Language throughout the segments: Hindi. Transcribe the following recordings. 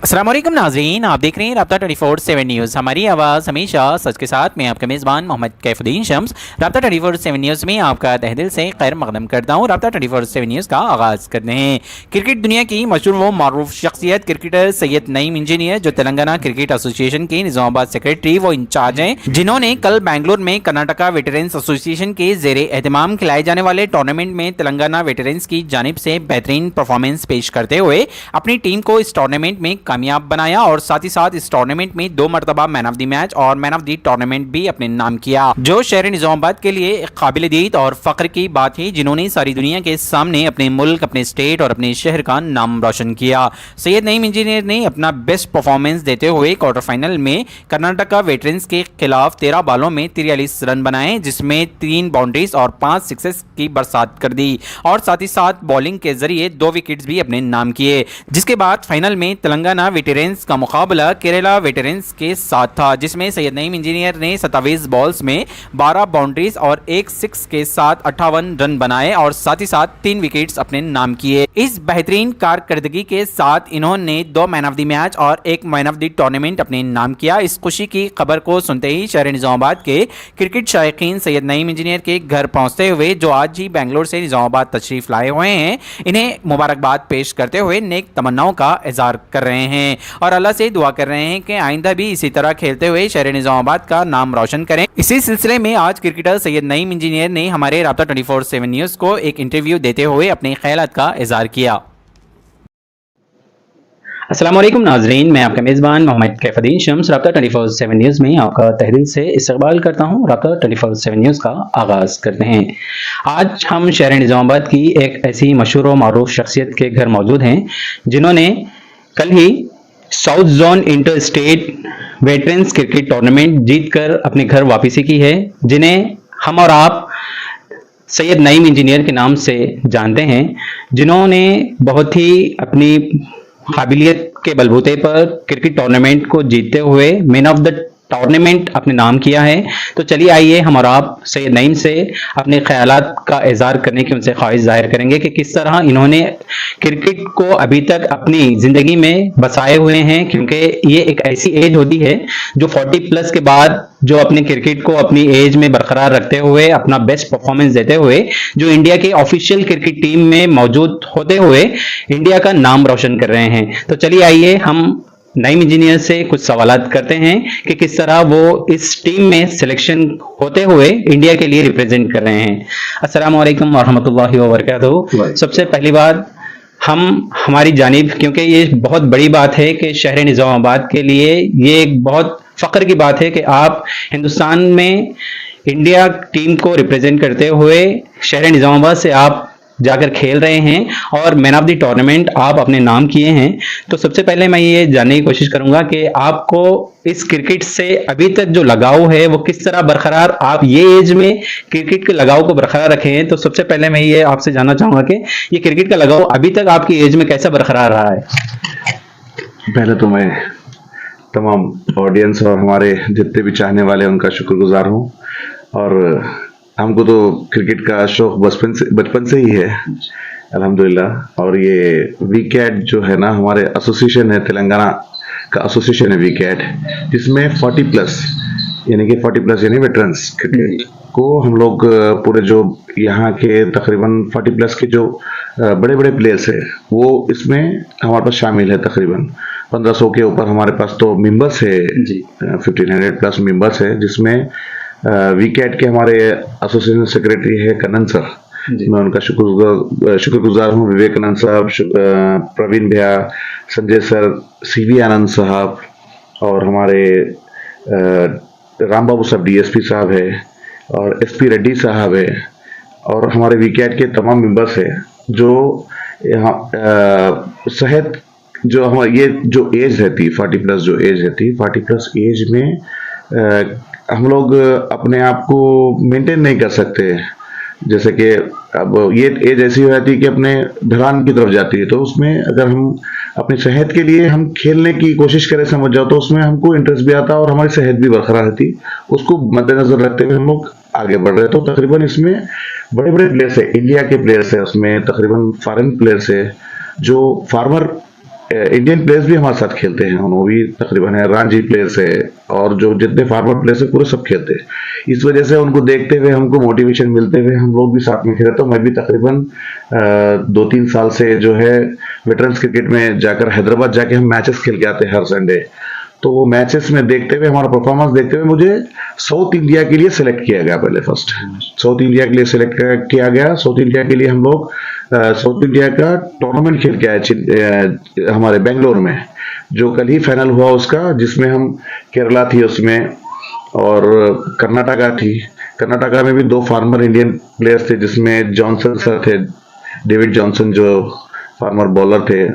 अस्सलाम वालेकुम नाज़रीन, आप देख रहे हैं राब्ता 24/7 न्यूज़। हमारी आवाज़ हमेशा सच के साथ। मैं आपका मेज़बान मोहम्मद कैफुद्दीन शम्स राब्ता 24/7 न्यूज़ में आपका तहे दिल से खैर मकदम करता हूँ। राब्ता 24/7 न्यूज़ का आगाज़ करते हैं। क्रिकेट दुनिया की मशहूर व मारूफ शख्सियत क्रिकेटर सैयद नईम इंजीनियर, जो तेलंगाना क्रिकेट एसोसिएशन के निज़ामाबाद सेक्रेटरी व इंचार्ज हैं, जिन्होंने कल बेंगलुरु में कर्नाटका वेटरन्स एसोसिएशन के ज़ेरे एहतमाम खिलाए जाने वाले टूर्नामेंट में तेलंगाना वेटरन्स की जानिब से बेहतरीन परफॉर्मेंस पेश करते हुए अपनी टीम को इस टूर्नामेंट में कामयाब बनाया और साथ ही साथ इस टूर्नामेंट में 2 मरतबा मैन ऑफ द मैच और मैन ऑफ द टूर्नामेंट भी अपने नाम किया, जो शहर निजामाबाद के लिए काबिल दीद और फख्र की बात है, जिन्होंने सारी दुनिया के सामने अपने मुल्क, अपने स्टेट और अपने शहर का नाम रोशन किया। सैयद नईम इंजीनियर ने अपना बेस्ट परफॉर्मेंस देते हुए क्वार्टर फाइनल में कर्नाटका वेटरन्स के खिलाफ 13 बॉलों में 43 रन बनाए, जिसमें 3 बाउंड्रीज और 5 सिक्सेस की बरसात कर दी और साथ ही साथ बॉलिंग के जरिए 2 विकेट्स भी अपने नाम किए। जिसके बाद फाइनल में तेलंगाना वेटरन्स का मुकाबला केरला वेटरन्स के साथ था, जिसमें सैयद नईम इंजीनियर ने 27 बॉल्स में 12 बाउंड्रीज और 1 सिक्स के साथ 58 रन बनाए और साथ ही साथ 3 विकेट्स अपने नाम किए। इस बेहतरीन कारकर्दगी के साथ इन्होंने 2 मैन ऑफ द मैच और 1 मैन ऑफ द टूर्नामेंट अपने नाम किया। इस खुशी की खबर को सुनते ही शहर निजामाबाद के क्रिकेट शायकीन सैयद नईम इंजीनियर के घर पहुंचते हुए, जो आज ही बेंगलोर से निजामाबाद तशरीफ लाए हुए हैं, इन्हें मुबारकबाद पेश करते हुए नेक तमन्नाओं का इजहार कर रहे हैं और अल्लाह से दुआ कर रहे हैं कि आइंदा भी इसी तरह खेलते हुए शहर निजामाबाद का नाम रोशन करें। इसी सिलसिले में आज क्रिकेटर सैयद नईम इंजीनियर ने हमारे राब्ता 24/7 न्यूज़ को एक इंटरव्यू देते हुए अपने ख्यालात का इजहार किया। अस्सलाम वालेकुम नाज़रीन, मैं आपका मेज़बान मोहम्मद कैफुद्दीन शम्स राब्ता 24/7 न्यूज़ में आपका तहे दिल से इस्तकबाल करता हूँ। राब्ता 24/7 न्यूज़ का आगाज़ करते हैं। आज हम शहर निजामाबाद की एक ऐसी मशहूर व मारूफ शख्सियत के घर मौजूद हैं, जिन्होंने कल ही south zone inter state veterans cricket tournament जीतकर अपने घर वापसी की है, जिन्हें हम और आप सैयद नईम इंजीनियर के नाम से जानते हैं, जिन्होंने बहुत ही अपनी काबिलियत के बलबूते पर क्रिकेट टूर्नामेंट को जीतते हुए मैन ऑफ द टूर्नामेंट अपने नाम किया है। तो चलिए आइए हम और आप सैयद नईम से अपने ख्यालात का इजहार करने की उनसे ख्वाहिश जाहिर करेंगे कि किस तरह इन्होंने क्रिकेट को अभी तक अपनी ज़िंदगी में बसाए हुए हैं, क्योंकि ये एक ऐसी एज होती है जो 40 प्लस के बाद जो अपने क्रिकेट को अपनी एज में बरकरार रखते हुए अपना बेस्ट परफॉर्मेंस देते हुए जो इंडिया के ऑफिशियल क्रिकेट टीम में मौजूद होते हुए इंडिया का नाम रोशन कर रहे हैं। तो चलिए आइए हम नईम इंजीनियर से कुछ सवालात करते हैं कि किस तरह वो इस टीम में सिलेक्शन होते हुए इंडिया के लिए रिप्रेजेंट कर रहे हैं। अस्सलाम वालेकुम व रहमतुल्लाहि व बरकातहू। सबसे पहली बात हम हमारी जानिब, क्योंकि ये बहुत बड़ी बात है कि शहर निजामाबाद के लिए ये एक बहुत फख्र की बात है कि आप हिंदुस्तान में इंडिया टीम को रिप्रेजेंट करते हुए शहर निजामाबाद से आप जाकर खेल रहे हैं और मैन ऑफ द टूर्नामेंट आप अपने नाम किए हैं। तो सबसे पहले मैं ये जानने की कोशिश करूंगा कि आपको इस क्रिकेट से अभी तक जो लगाव है वो किस तरह बरकरार, आप ये एज में क्रिकेट के लगाव को बरकरार रखे हैं। तो सबसे पहले मैं ये आपसे जानना चाहूंगा कि ये क्रिकेट का लगाव अभी तक आपकी एज में कैसा बरकरार रहा है। पहले तो मैं तमाम ऑडियंस और हमारे जितने भी चाहने वाले उनका शुक्रगुजार हूँ। और हमको तो क्रिकेट का शौक बचपन से ही है अल्हम्दुलिल्लाह। और ये वीकेट जो है ना, हमारे एसोसिएशन है, तेलंगाना का एसोसिएशन है वीकेट, जिसमें 40 प्लस यानी वेटरन्स क्रिकेट को हम लोग पूरे जो यहाँ के तकरीबन 40 प्लस के जो बड़े बड़े प्लेयर्स है वो इसमें हमारे पास शामिल है। तकरीबन 1500 के ऊपर हमारे पास तो मेंबर्स है, 1500 प्लस मेंबर्स है, जिसमें वीकेट के हमारे एसोसिएशन सेक्रेटरी है कन्नन सर, मैं उनका शुक्रगुजार हूँ। विवेकानंद साहब, प्रवीण भैया, संजय सर, सीवी आनंद साहब और हमारे राम बाबू साहब डीएसपी साहब है और एसपी रेड्डी साहब है और हमारे वीकेट के तमाम मेंबर्स है जो यहाँ सेहत जो हमारी ये जो एज रहती है 40 प्लस जो एज रहती है 40 प्लस एज में हम लोग अपने आप को मेंटेन नहीं कर सकते। जैसे कि अब ये एज ऐसी हो जाती है कि अपने ढलान की तरफ जाती है, तो उसमें अगर हम अपनी सेहत के लिए हम खेलने की कोशिश करें समझ जाओ, तो उसमें हमको इंटरेस्ट भी आता है और हमारी सेहत भी बरकरार रहती, उसको मद्देनजर रखते हुए हम लोग आगे बढ़ रहे हैं। तो तकरीबन इसमें बड़े बड़े प्लेयर्स है, इंडिया के प्लेयर्स है, उसमें तकरीबन फॉरेन प्लेयर्स है, जो फार्मर इंडियन प्लेयर्स भी हमारे साथ खेलते हैं, वो भी तकरीबन है, रणजी प्लेयर्स है और जो जितने फार्मर प्लेयर्स है पूरे सब खेलते हैं। इस वजह से उनको देखते हुए हमको मोटिवेशन मिलते हुए हम लोग भी साथ में खेलते हैं। मैं भी तकरीबन 2-3 साल से जो है वेटरन्स क्रिकेट में जाकर हैदराबाद जाके हम मैचेस खेल के आते हैं हर संडे। तो वो मैचेस में देखते हुए, हमारा परफॉर्मेंस देखते हुए मुझे साउथ इंडिया के लिए सिलेक्ट किया गया। पहले फर्स्ट साउथ इंडिया के लिए सिलेक्ट किया गया। साउथ इंडिया के लिए हम लोग साउथ इंडिया का टूर्नामेंट खेल के आए हमारे बेंगलोर में, जो कल ही फाइनल हुआ उसका, जिसमें हम केरला थी उसमें और कर्नाटका थी। कर्नाटका में भी 2 फार्मर इंडियन प्लेयर्स थे, जिसमें जॉनसन सर थे, डेविड जॉनसन जो फार्मर बॉलर थे,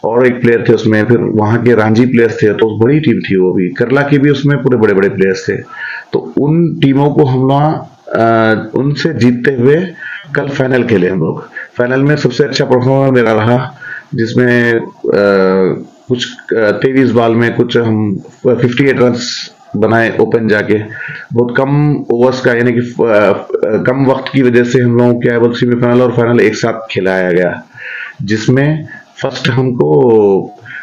और एक प्लेयर थे उसमें, फिर वहां के रणजी प्लेयर्स थे। तो बड़ी टीम थी वो भी, केरला की भी, उसमें पूरे बड़े बड़े प्लेयर्स थे। तो उन टीमों को हम लोग उनसे जीतते हुए कल फाइनल खेले हम लोग। फाइनल में सबसे अच्छा परफॉर्मर मेरा रहा, जिसमें कुछ 23 बॉल में कुछ हम 58 रन बनाए ओपन जाके। बहुत कम ओवर्स का, यानी कि कम वक्त की वजह से हम लोगों क्या सेमीफाइनल और फाइनल एक साथ खिलाया गया, जिसमें फर्स्ट हमको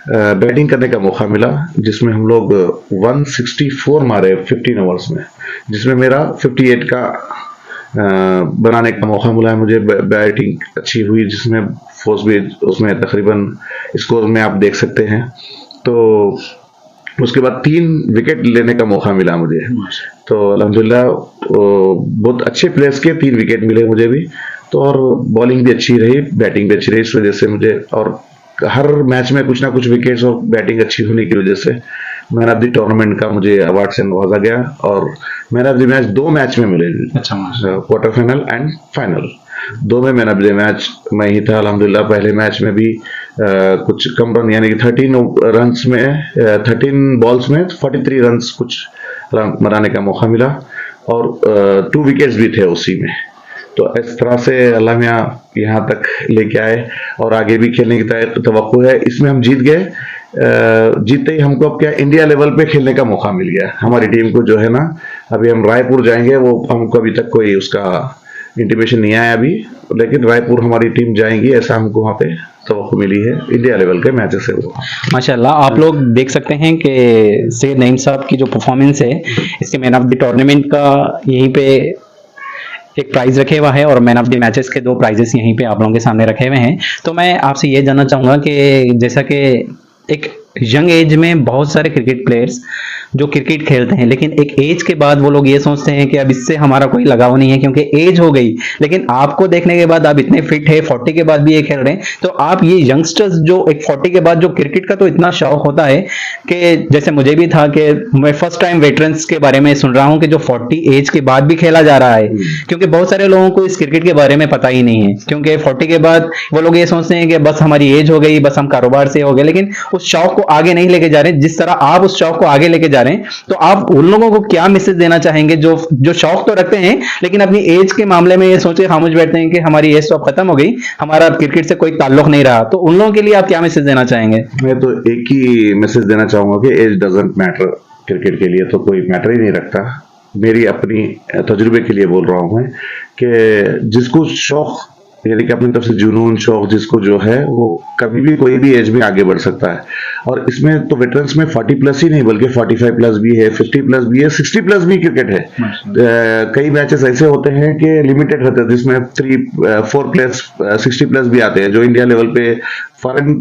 बैटिंग करने का मौका मिला, जिसमें हम लोग 164 मारे 15 ओवर्स में, जिसमें मेरा 58 का बनाने का मौका मिला। मुझे बैटिंग अच्छी हुई, जिसमें फोर्स भी उसमें तकरीबन स्कोर में आप देख सकते हैं। तो उसके बाद 3 विकेट लेने का मौका मिला मुझे। तो अल्हम्दुलिल्लाह बहुत अच्छे प्लेयर्स के 3 विकेट मिले मुझे भी। तो और बॉलिंग भी अच्छी रही, बैटिंग भी अच्छी रही, इस वजह से मुझे, और हर मैच में कुछ ना कुछ विकेट्स और बैटिंग अच्छी होने की वजह से मैन ऑफ द टूर्नामेंट का मुझे अवार्ड से नवाजा गया। और man of the match 2 match में मिले, अच्छा, क्वार्टर फाइनल एंड फाइनल, 2 में मैन ऑफ द मैच मैं ही था अल्हम्दुलिल्लाह। पहले मैच में भी कुछ कम रन, यानी कि 13 बॉल्स में 43 रन कुछ रन बनाने का मौका मिला, और 2 विकेट्स भी थे उसी में। तो इस तरह से अल्लाह मियां यहाँ तक लेके आए, और आगे भी खेलने की तवक्को है। इसमें हम जीत गए। जीतते ही हमको अब क्या इंडिया लेवल पे खेलने का मौका मिल गया। हमारी टीम को जो है ना, अभी हम रायपुर जाएंगे, वो हमको अभी तक कोई उसका इंटीमेशन नहीं आया अभी, लेकिन रायपुर हमारी टीम जाएंगी, ऐसा हमको वहाँ पे तवक्को मिली है। इंडिया लेवल के मैचेस है वो। माशाल्लाह, आप लोग देख सकते हैं कि सैयद नईम साहब की जो परफॉर्मेंस है, इसके मैन ऑफ द टूर्नामेंट का यहीं पे एक प्राइज रखे हुआ है, और मैन ऑफ द मैचेस के 2 प्राइजेस यहीं पे आप लोगों के सामने रखे हुए हैं। तो मैं आपसे ये जानना चाहूँगा कि जैसा कि एक यंग एज में बहुत सारे क्रिकेट प्लेयर्स जो क्रिकेट खेलते हैं, लेकिन एक एज के बाद वो लोग ये सोचते हैं कि अब इससे हमारा कोई लगाव नहीं है क्योंकि एज हो गई। लेकिन आपको देखने के बाद आप इतने फिट है, 40 के बाद भी ये खेल रहे हैं। तो आप ये यंगस्टर्स जो एक 40 के बाद जो क्रिकेट का तो इतना शौक होता है कि जैसे मुझे भी था कि मैं फर्स्ट टाइम वेटरन्स के बारे में सुन रहा हूँ कि जो 40 एज के बाद भी खेला जा रहा है, क्योंकि बहुत सारे लोगों को इस क्रिकेट के बारे में पता ही नहीं है, क्योंकि 40 के बाद वो लोग ये सोचते हैं कि बस हमारी एज हो गई, बस हम कारोबार से हो गए, लेकिन उस शौक को आगे नहीं लेके जा रहे। जिस तरह आप उस शौक को आगे लेके जा रहे हैं, तो आप उन लोगों को क्या मैसेज देना चाहेंगे जो शौक तो रखते हैं लेकिन अपनी एज के मामले में ये सोचे खामोश बैठते हैं कि हमारी एज तो अब खत्म हो गई, हमारा क्रिकेट से कोई ताल्लुक नहीं रहा। तो उन लोगों के लिए आप क्या मैसेज देना चाहेंगे? मैं तो एक ही मैसेज देना चाहूंगा कि एज डजंट मैटर। क्रिकेट के लिए तो कोई मैटर ही नहीं रखता। मेरी अपनी तजुर्बे के लिए बोल रहा हूं मैं कि जिसको शौक, यानी कि अपनी तरफ से जुनून, शौक जिसको जो है, वो कभी भी कोई भी एज में आगे बढ़ सकता है। और इसमें तो वेटरन्स में 40 प्लस ही नहीं, बल्कि 45 प्लस भी है, 50 प्लस भी है, 60 प्लस भी क्रिकेट है। कई मैचेस ऐसे होते हैं कि लिमिटेड रहते हैं, जिसमें 4 प्लस 60 प्लस भी आते हैं, जो इंडिया लेवल पे फॉरेन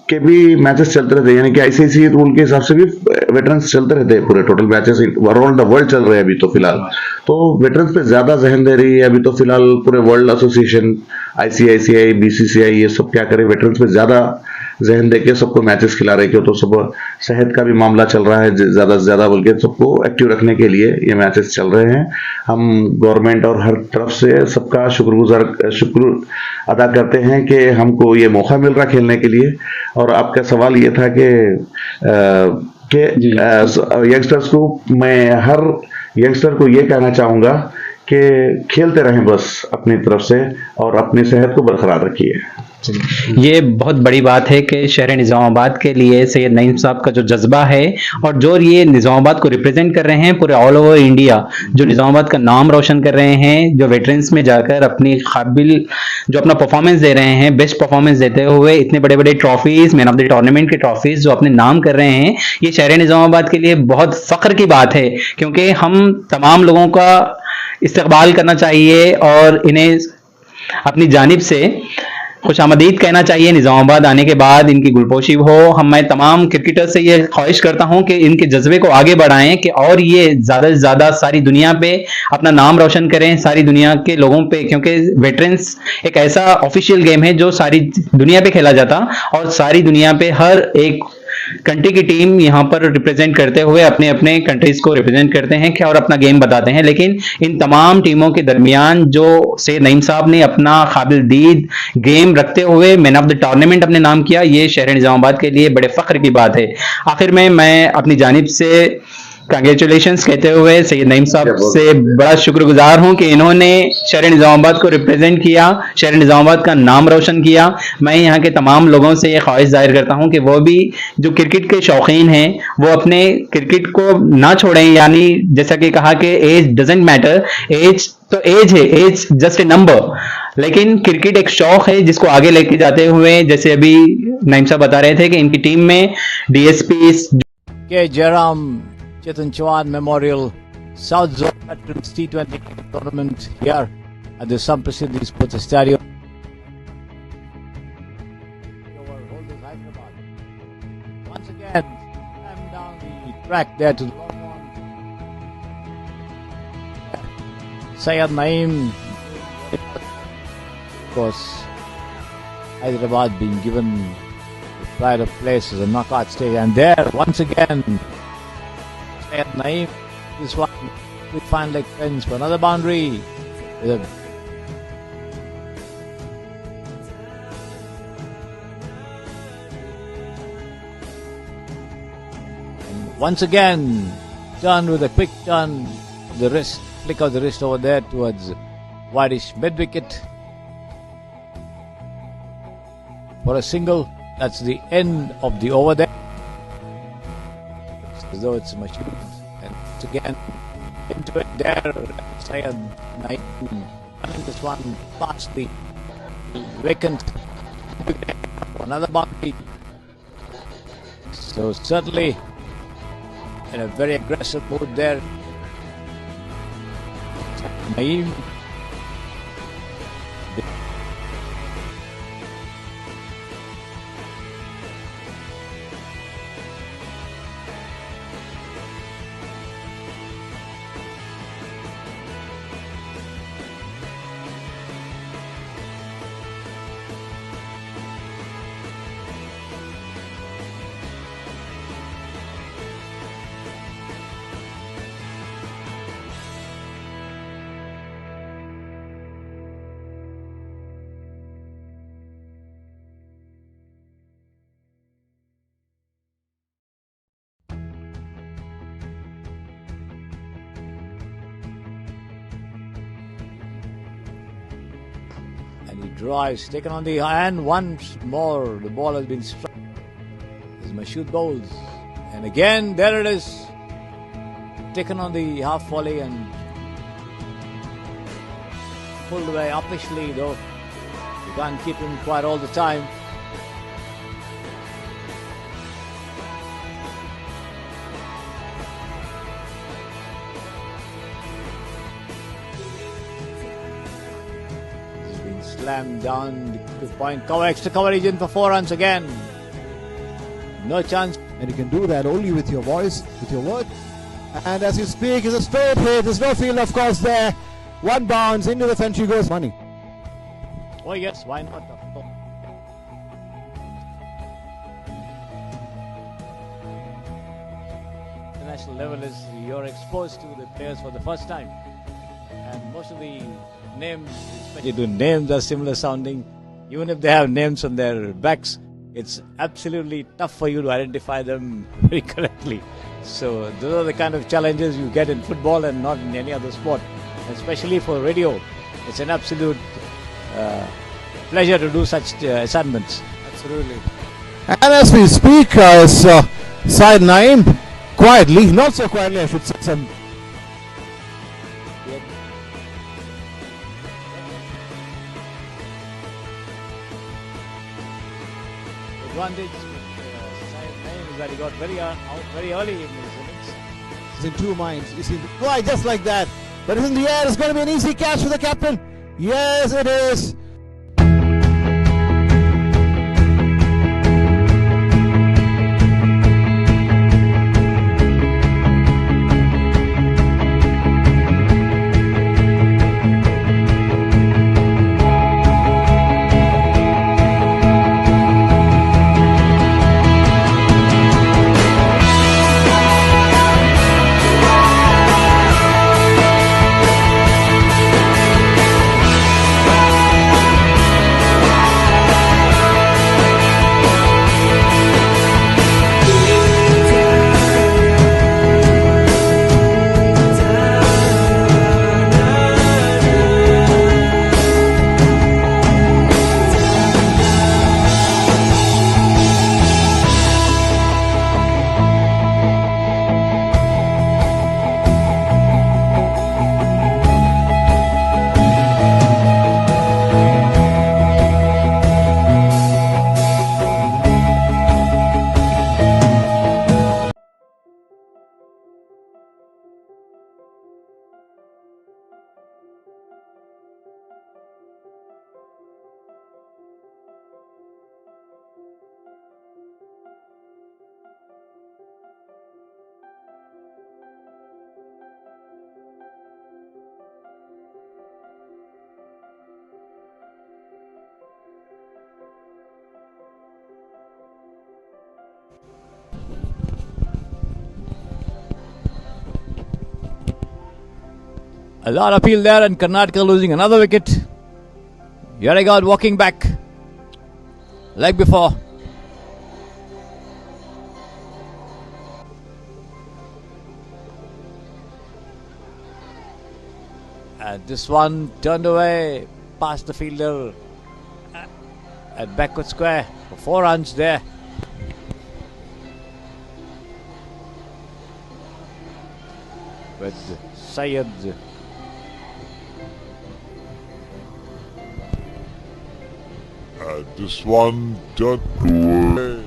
के भी मैचेस चलते रहते हैं, यानी कि आईसीसी रूल के हिसाब से भी वेटरन्स चलते रहते हैं। पूरे total matches around the world चल रहे हैं अभी तो फिलहाल। तो वेटरन्स पे ज्यादा जहन दे रही है अभी तो फिलहाल पूरे वर्ल्ड एसोसिएशन, आईसीआईसीआई, बीसीसीआई, ये सब क्या करे, वेटरन्स पे ज्यादा जहन देके सबको मैचेस खिला रहे, क्यों तो सब सेहत का भी मामला चल रहा है ज्यादा से ज्यादा, बल्कि सबको एक्टिव रखने के लिए ये मैचेस चल रहे हैं। हम गवर्नमेंट और हर तरफ से सबका शुक्र अदा करते हैं कि हमको ये मौका मिल रहा खेलने के लिए। और आपका सवाल ये था कि यंगस्टर्स को, मैं हर यंगस्टर को ये कहना चाहूंगा कि खेलते रहें बस अपनी तरफ से, और अपनी सेहत को बरकरार रखिए। ये बहुत बड़ी बात है कि शहर निज़ामाबाद के लिए सैयद नईम साहब का जो जज्बा है और जो ये निज़ामाबाद को रिप्रेजेंट कर रहे हैं पूरे ऑल ओवर इंडिया, जो निज़ामाबाद का नाम रोशन कर रहे हैं, जो वेटरन्स में जाकर अपनी काबिल जो अपना परफॉर्मेंस दे रहे हैं, बेस्ट परफॉर्मेंस देते हुए इतने बड़े बड़े trophies, man of the tournament के ट्रॉफीज जो अपने नाम कर रहे हैं, ये शहर निज़ामाबाद के लिए बहुत फख्र की बात है, क्योंकि हम तमाम लोगों का इस्तकबाल करना चाहिए और इन्हें अपनी जानिब से खुशामदीद कहना चाहिए। निज़ामाबाद आने के बाद इनकी गुलपोशी हो। मैं तमाम क्रिकेटर्स से ये ख्वाहिश करता हूं कि इनके जज्बे को आगे बढ़ाएं कि और ये ज़्यादा से ज़्यादा सारी दुनिया पे अपना नाम रोशन करें, सारी दुनिया के लोगों पे, क्योंकि वेटरन्स एक ऐसा ऑफिशियल गेम है जो सारी दुनिया पे खेला जाता और सारी दुनिया पे हर एक कंट्री की टीम यहाँ पर रिप्रेजेंट करते हुए अपने अपने कंट्रीज को रिप्रेजेंट करते हैं और अपना गेम बताते हैं। लेकिन इन तमाम टीमों के दरमियान जो सैयद नईम साहब ने अपना काबिल दीद गेम रखते हुए मैन ऑफ द टूर्नामेंट अपने नाम किया, ये शहर निज़ामाबाद के लिए बड़े फख्र की बात है। आखिर में मैं अपनी जानिब से कंग्रेचुलेशंस कहते हुए सैयद नईम साहब से बड़ा शुक्रगुजार हूं कि इन्होंने शहर निज़ामाबाद को रिप्रेजेंट किया, शहर निज़ामाबाद का नाम रोशन किया। मैं यहाँ के तमाम लोगों से ये ख्वाहिश जाहिर करता हूं कि वो भी जो क्रिकेट के शौकीन हैं वो अपने क्रिकेट को ना छोड़ें, यानी जैसा कि कहा कि एज डजंट मैटर, एज तो एज है, एज जस्ट ए नंबर, लेकिन क्रिकेट एक शौक है जिसको आगे लेके जाते हुए, जैसे अभी नईम साहब बता रहे थे कि इनकी टीम में डीएसपी के Jairam Chetan Chauhan Memorial South Zone Veterans T20 Tournament here at the Sam Prasiddhi Sports Stadium. Once again, I'm down the track there to the long one. Syed Naeem, of course, Hyderabad being given the pride of place as a knockout stage, and there once again Syed Naeem, this one with fine leg fence for another boundary. And once again, turn with a quick turn, the wrist, flick of the wrist over there towards wideish mid wicket for a single. That's the end of the over there. As though it's a machine, and once again into it there, Syed Naeem running this one past the vacant another boundary. So certainly in a very aggressive mood there, Naeem. And he drives, taken on the hand once more. The ball has been struck. As Mashood bowls. And again, there it is. Taken on the half volley and pulled away uppishly, though. You can't keep him quiet all the time. Slammed down the point cover, extra coverage in for 4 runs again. No chance. And you can do that only with your voice, with your word. And as you speak, it's a straight hit. There's no field, of course, there. One bounce into the century goes money. Oh yes, why not? International level is you're exposed to the players for the first time, and most of the names, especially the names, are similar sounding. Even if they have names on their backs, it's absolutely tough for you to identify them very correctly. So those are the kind of challenges you get in football and not in any other sport. Especially for radio, it's an absolute pleasure to do such assignments. Absolutely. And as we speak, Syed Naeem quietly, not so quietly, I should say, some Advantage with Syed Naeem is that he got out very early in his innings. He's in two minds. You see, why just like that? But it's in the air. It's going to be an easy catch for the captain. Yes, it is. A lot of appeal there, and Karnataka losing another wicket. Yarigod walking back like before. And this one turned away past the fielder at backward square for 4 runs there. With Syed this one done away.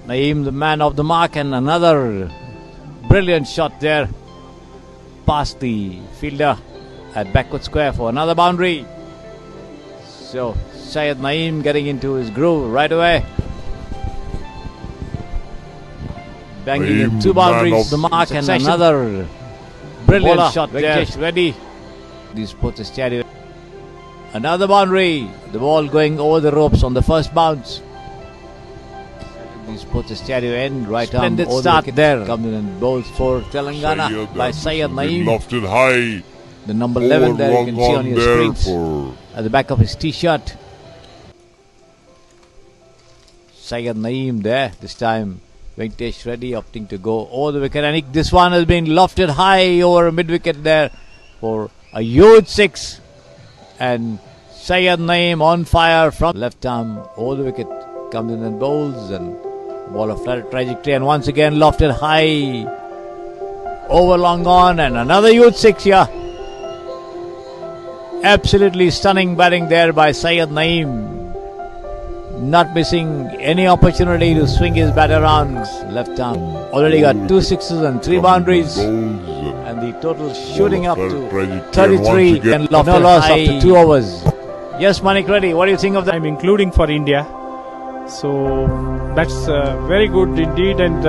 Naeem, the man of the mark, and another brilliant shot there past the fielder at backward square for another boundary. So Syed Naeem getting into his groove right away, banging in Naeem, 2 the man boundaries, of the mark, and succession. another brilliant Bowler, shot there. Ready. These puts a steady. Another boundary. The ball going over the ropes on the first bounce. These puts a stereo end, right arm. Splendid start there. Comes in and bowls for Telangana by Syed Naeem. Lofted high. The number 11 there you can see on your screens for at the back of his t-shirt. Syed Naeem there. This time Venkatesh Reddy opting to go over the wicket. And this one has been lofted high over mid-wicket there for a huge 6. And Syed Naeem on fire from left arm over the wicket. Comes in and bowls, and ball of flat trajectory, and once again lofted high over long on, and another huge 6 here. Absolutely stunning batting there by Syed Naeem. Not missing any opportunity to swing his bat around left arm. Already got 2 sixes and 3 boundaries, and the total shooting up to 33 and lofted no loss high after 2 overs. Yes, Manik Reddy, what do you think of that? I'm including for India. So that's very good indeed. And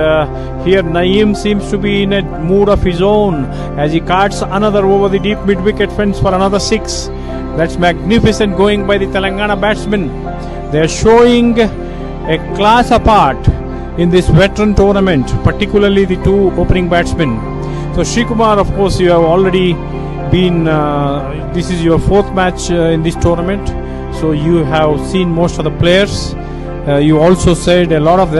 here Naeem seems to be in a mood of his own as he carts another over the deep mid-wicket fence for another 6. That's magnificent going by the Telangana batsmen. They're showing a class apart in this veteran tournament, particularly the 2 opening batsmen. So Srikumar, of course, you have already been, this is your 4th match in this tournament. So you have seen most of the players. You also said a lot of them